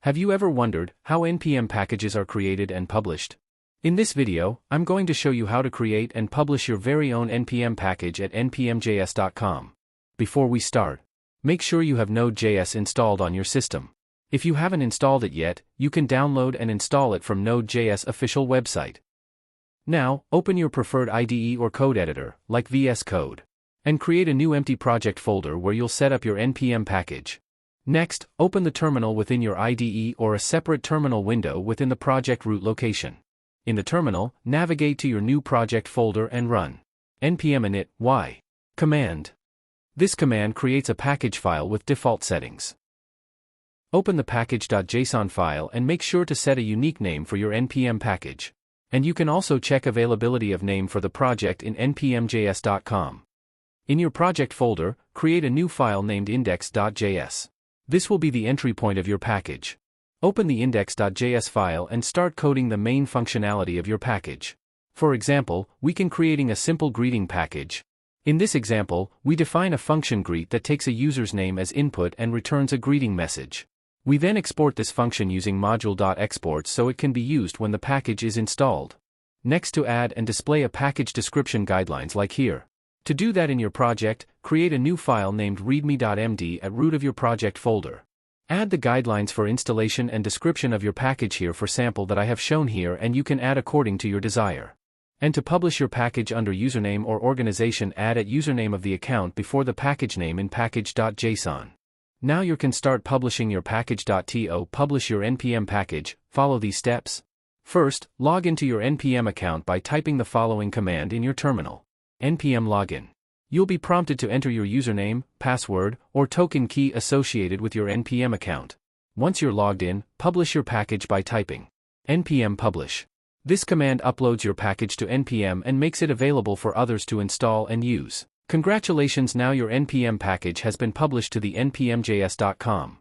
Have you ever wondered how NPM packages are created and published? In this video, I'm going to show you how to create and publish your very own NPM package at npmjs.com. Before we start, make sure you have Node.js installed on your system. If you haven't installed it yet, you can download and install it from Node.js official website. Now, open your preferred IDE or code editor, like VS Code, and create a new empty project folder where you'll set up your NPM package. Next, open the terminal within your IDE or a separate terminal window within the project root location. In the terminal, navigate to your new project folder and run npm init y command. This command creates a package file with default settings. Open the package.json file and make sure to set a unique name for your NPM package. And you can also check availability of name for the project in npmjs.com. In your project folder, create a new file named index.js. This will be the entry point of your package. Open the index.js file and start coding the main functionality of your package. For example, we can creating a simple greeting package. In this example, we define a function greet that takes a user's name as input and returns a greeting message. We then export this function using module.export so it can be used when the package is installed. Next, to add and display a package description guidelines like here. To do that in your project, create a new file named readme.md at root of your project folder. Add the guidelines for installation and description of your package here for sample that I have shown here, and you can add according to your desire. And to publish your package under username or organization, add at username of the account before the package name in package.json. Now you can start publishing your package.to publish your NPM package. Follow these steps. First, log into your NPM account by typing the following command in your terminal. NPM login. You'll be prompted to enter your username, password, or token key associated with your NPM account. Once you're logged in, publish your package by typing npm publish. This command uploads your package to NPM and makes it available for others to install and use. Congratulations, now your NPM package has been published to the npmjs.com.